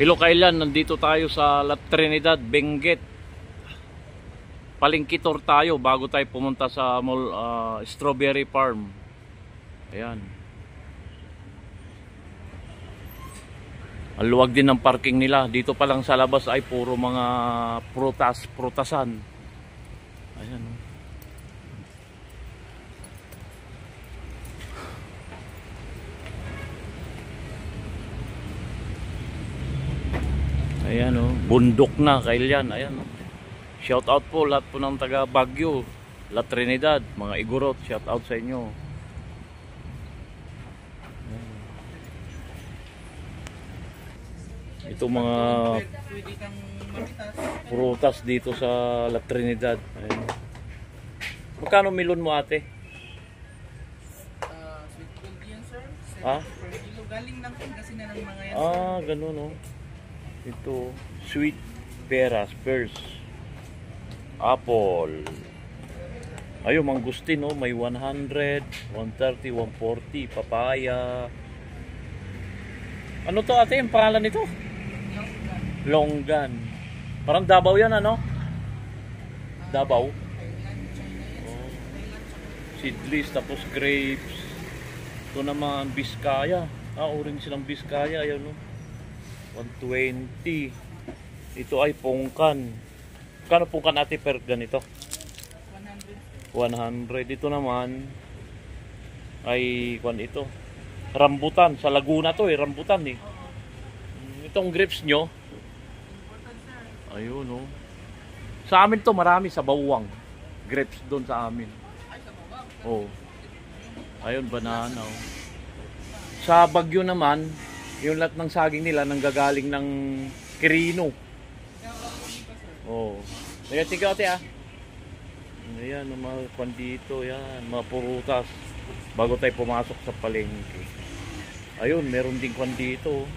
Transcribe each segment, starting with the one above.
Hello kailan, nandito tayo sa La Trinidad, Benguet. Palengke tour tayo bago tayo pumunta sa mall, Strawberry Farm. Ayan. Ang luwag din ng parking nila. Dito pa lang sa labas ay puro mga prutasan. Ayan. Ayan o, bundok na kailan. Ayan o. Shout out po lahat po ng taga Baguio, La Trinidad, mga Igorot, shout out sa inyo. Ito mga prutas dito sa La Trinidad. Ayan. Magkano melon mo ate? Sweet gold yan sir. Ah? Galing ng Pangasinan ng mga yan. Ah, ganun o. Ito, sweet peras, pears, apple. Ayun, mangustin no, may 100, 130, 140, papaya. Ano to ate, yung pangalan nito? Longgan. Parang Davao yan ano? Davao. Oh. Seedless, tapos grapes. Ito naman, Biskaya. Ah, orange silang Biskaya, ayun no. 120. Ito ay pungkan. Kano pungkan ate per ganito? 100. Ito naman ay kwan ito. Rambutan sa Laguna to rambutan eh. Itong grapes nyo. Ayun oh. Sa amin to marami sa Bawang. Grapes doon sa amin. Oh. Ayun banana oh. Sa Baguio naman yung lahat ng saging nila nanggagaling ng Quirino. Oh. Tiga ate ah. Ayan, mga kwan dito, yan, mga purutas. Bago tayo pumasok sa palengke. Ayun, meron din kwan dito.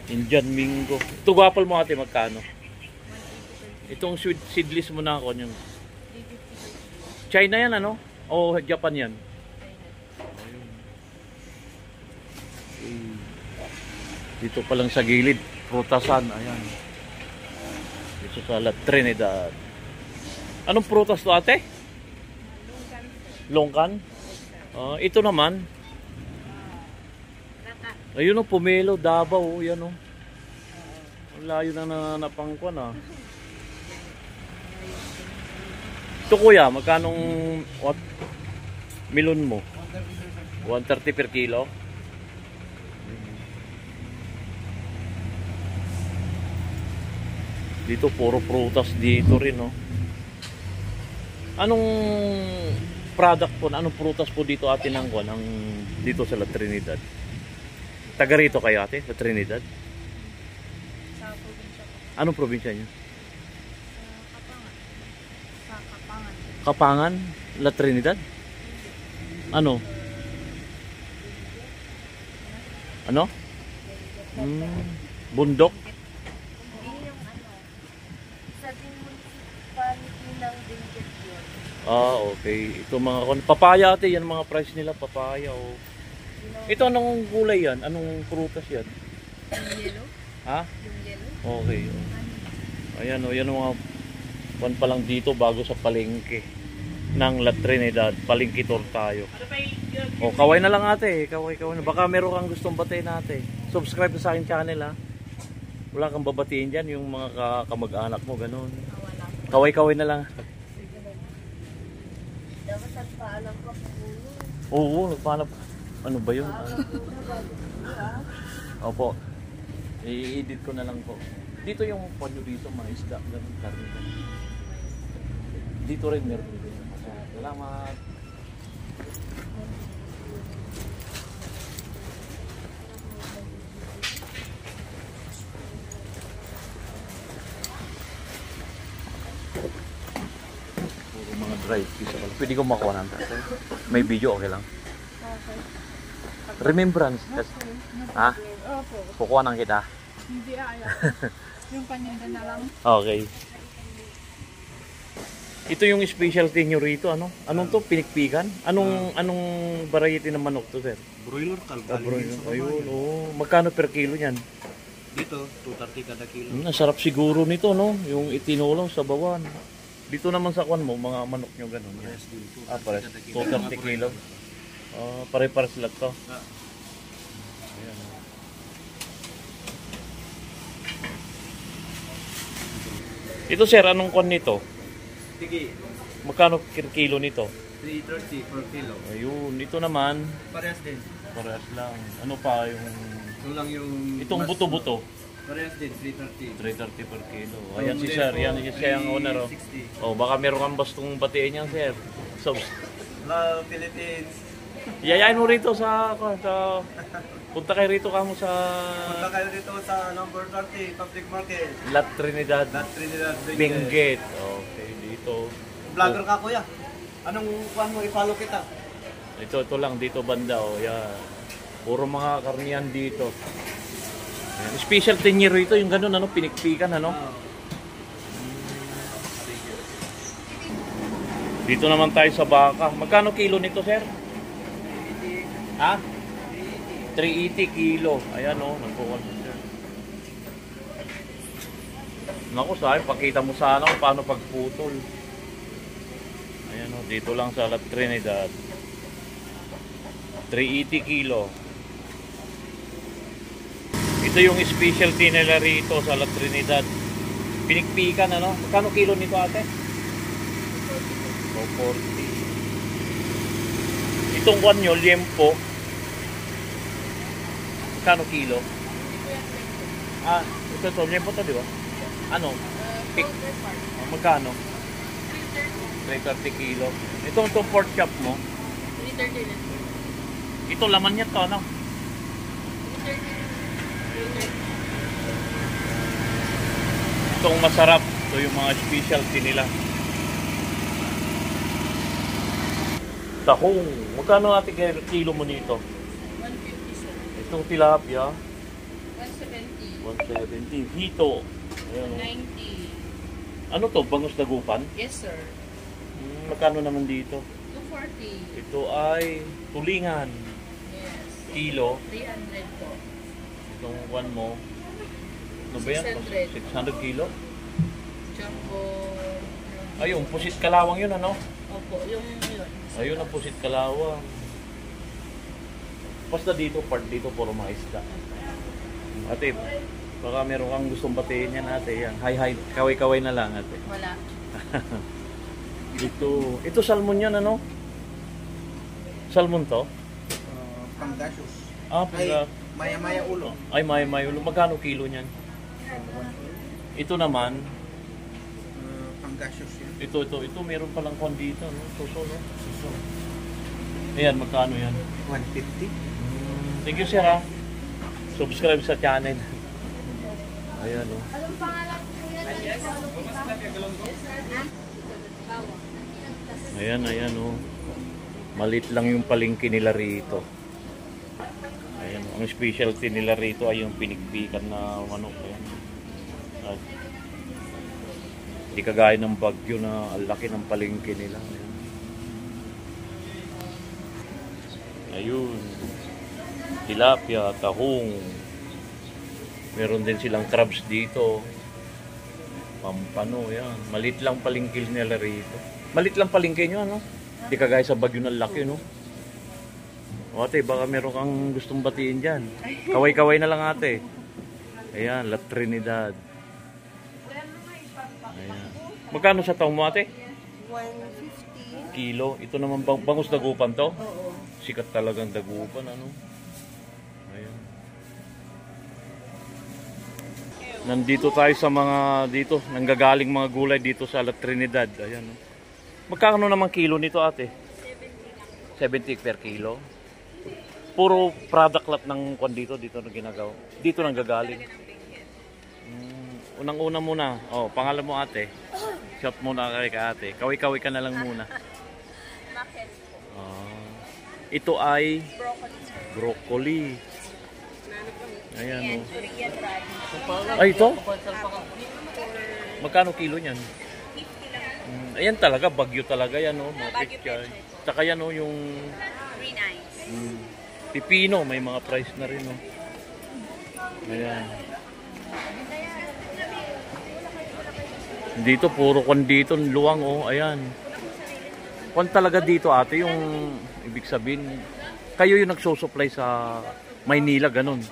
Indian Mingo. Ito gapal mo ate, magkano? Itong seedless mo na ako. Yung China yan ano? O Japan yan? Dito pa lang sa gilid, prutasan, ayan. Dito sa La Trinidad. Anong prutas to ate? Longkan. Ito naman. Ayun o, Pomelo, Davao, yan o. Ang layo na napangkwan ah. Ito kuya, magkanong melon mo? 130 per kilo? Dito puro prutas dito rin no. Anong product po, anong prutas po dito ate ng kuan ang dito sa La Trinidad? Taga rito kayo ate, sa Trinidad? Sa probinsya po. Anong probinsya niyo? Kapangan. Sa Kapangan. Kapangan, La Trinidad? Ano? Ano? Bundok? Ah, okay. Ito mga papaya ate, yan mga price nila, papaya oh. Ito anong gulay yan? Anong prutas yan? Yung yellow? Ha? Yung yellow? Okay. Oh. Ayan oh, yan mga pan pa lang dito bago sa palengke ng La Trinidad. Palengke tour tayo. Oh, kaway na lang ate, kaway na. Baka meron kang gustong batiin ate. Subscribe sa akin channel ha. Wala kang babatiin diyan yung mga kamag-anak mo ganun. Wala. Kaway na lang. Dapat nagpaalam ka po. Oo, nagpahanap. Ano ba yun? Opo. I-edit ko na lang po. Dito yung ponyo dito, mga isda. Ganun, karne. Dito rin meron dito. Salamat. Puro mga dry fish. Pwede ko makuha ng tatay. May video, okay lang. Okay. Remembrance. Ha? Opo. Kukuha ng kita. Hindi ayaw. Yung paninda na lang. Okay. Ito yung specialty nyo rito, ano? Anong to? Pinikpikan? Anong variety ng manok to, sir? Broiler, Broiler. Ayun, oh. Magkano per kilo niyan? Dito, 230 kada kilo. Ang sarap siguro nito, no? Yung itinulong sa bawan. Dito naman sa kwan mo, mga manok nyo ganun. Pares din. Pares. 230 kilo. Pare-pares lang to. Ayan. Ito sir, anong kwan nito? Sige, Magkano kilo nito? 330 per kilo. Ayun, ito naman, Parehas din. parehas lang. Ano pa yung... Ito lang yung... Itong buto-buto, Parehas din, 330. 330 per kilo. Ayan si sir, yan siya ang owner. 360. Oh, baka meron kang bastong batiin yan sir. So, Hello, Philippines. yayain mo rito sa punta kayo rito kamo sa Punta kayo dito sa number 30, public market. La Trinidad, Trinidad, Benguet. Okay, dito. Vlogger ka, kuya. Anong kuhan mo? I-follow kita. Ito lang dito banda oh, yan. Puro mga karniyan dito. Ayan. Special tenyer rito, yung ganun ano, pinikpikan ano. Dito naman tayo sa baka. Magkano kilo nito, sir? Ha? 380 kilo. Ayan oh, nagkukuha si sir. Naku, sabi, pakita mo sana kung paano pagputol. Ayan oh, dito lang sa La Trinidad. 380 kilo. Ito yung specialty nila rito sa La Trinidad. Pinikpikan ano? Magkano kilo nito ate? 240. Itong kwan nyo, liempo. Magkano kilo? Ito liempo to, di ba? Ano? Pick. Magkano? 330 kilo. Itong pork chop mo? 330 lang. Ito laman niya to, ano? Itong masarap. Ito yung mga specialty nila. Tahong. Magkano natin kilo mo nito? 150 sir. Itong tilapia, 170. 170. Hito. Ayan, oh. 90. Ano to? Bangus dagupan? Yes sir. Magkano naman dito? 240. Ito ay tulingan. Yes. Kilo. 300 po. Itong one mo. Ano ba yan? 600. 600 kilo? Jumbo. Ayun, pusit kalawang yun ano? Opo, yung yun. Ayun ang pusit kalawang. Basta dito, part dito, puro mga isda. Ate, baka meron kang gustong batiin yan ate. Yan. Hi, kaway-kaway na lang ate. Wala. Ito salmon yan ano? Salmon to? Pangasius. Maya-maya ulo. Ay, may ulo. Magkano kilo niyan? Ito naman, Pangasius yan. ito meron palang kwan dito, no? Suso, no? Suso. Ayan, magkano yan? 150. Thank you, sir, ha? Subscribe sa channel. Ayan, no? Anong pangalan po yan? Ayan, no? Malit lang yung palengke nila rito. Ayan, ang specialty nila rito ay yung pinikpikan na manok. Ayan. At, di kagaya ng Bagyo na ang laki ng palengke nila. Ayun. Tilapia, tahong. Meron din silang crabs dito. Pampano, yan. Malit lang palengke nila rito. Malit lang palengke nyo, ano? Di kagaya sa Bagyo na laki, no? O ate, baka meron kang gustong batiin dyan. Kaway-kaway na lang ate. Ayan, La Trinidad. Ayan. Magkano sa taong mo ate? 150. Kilo. Ito naman bangus dagupan to? Oo. Sikat talagang dagupan, ano? Ayan. Nandito tayo sa mga dito, nanggagaling mga gulay dito sa La Trinidad. Ayan. No? Magkano naman kilo nito ate? 70 per kilo. Puro product lot ng kwan dito na ginagawa. Dito nang gagaling. Unang-una muna. Oh, pangalan mo ate. Shot muna kay ate. Kaway-kaway ka na lang muna. Bakit? Ito ay Broccoli sir. broccoli. Ayan oh. Korean rice. Ay ito? Magkano kilo niyan? 50 lang. Ayan talaga, Bagyo talaga yan oh. Bagyo Pechay. pechay po. Tsaka yan oh, yung 3 nice. pipino, may mga price na rin oh. Ayan. Dito, puro kwan dito, luwang oh, ayan. Kwan talaga dito ate, yung ibig sabihin, kayo yung nagsusupply sa Maynila, ganun.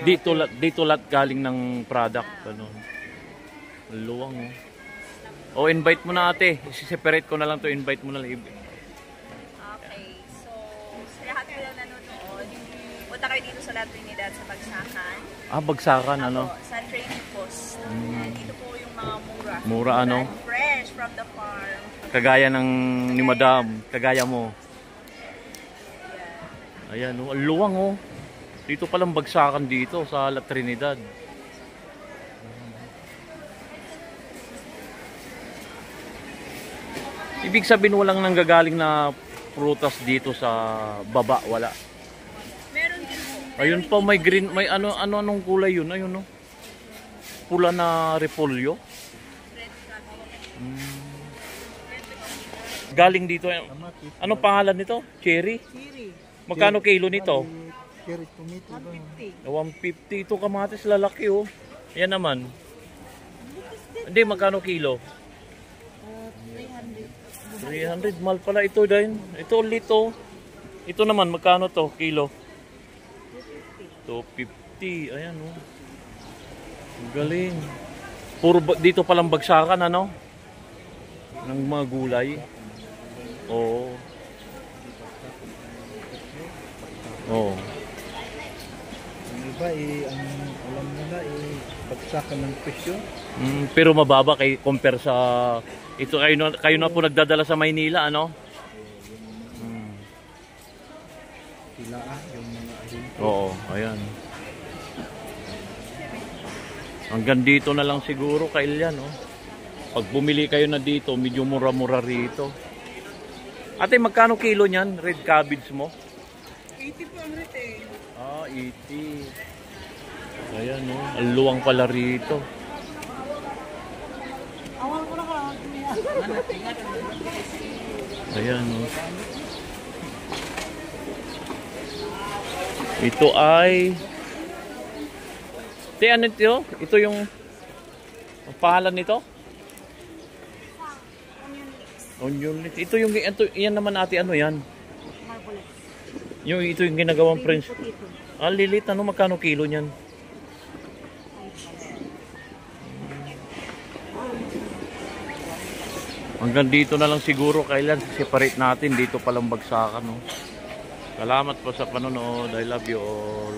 Dito lahat galing ng product, ganun. Luwang oh. Oh, invite mo na ate, separate ko na lang to, invite mo na lang. Okay, so sa lahat ko lang nanonood, punta kayo dito sa La Trinidad sa Bagsakan. Ah, Bagsakan, ano? Ako, sa trading post. And dito po yung mga mura. Mura, ano? And fresh from the farm. Kagaya ng ni Madam, kagaya mo. Ayan, oh, ang luwang oh. Dito palang Bagsakan dito sa La Trinidad. Ibig sabihin walang nanggagaling na prutas dito sa baba, wala. Meron din po. Ayun pa, may green, may anong kulay yun, ayun no. Pula na repolyo. Red cotton. Galing dito. Ano pangalan nito? Cherry? Cherry. Magkano kilo nito? Cherry tomato ba? 150. 150. Ito kamatis lalaki oh. Yan naman. Hindi, magkano kilo? 300. Mahal pala ito din. Ito lito. Ito naman, magkano to kilo? 250. Ayan oh. Ang galing. Puro dito palang Bagsakan ano? Ng mga gulay. Oo. Oo. Ang iba ang alam nila bagsakan ng presyo. Pero mababa kay compare sa ito, kayo na po nagdadala sa Maynila ano? Sila yung mga ahente. Oo, ayan. Hanggang dito na lang siguro kailan oh. Pag bumili kayo na dito, medyo mura-mura rito. Ate, magkano kilo niyan? Red cabbage mo? 80 po ang retail. Ah, 80. Ayan oh, ang luwang pala rito. Ayan oh. Ito ay ano ito? Ito yung ang pangalan nito? Onion leeks. Ito yung yan naman ate ano yan? Ito yung ginagawang French. Ah, lilit ano magkano kilo niyan? Hanggang dito na lang siguro kailan separate natin dito palang Bagsakan no. Salamat po sa panonood. I love you all.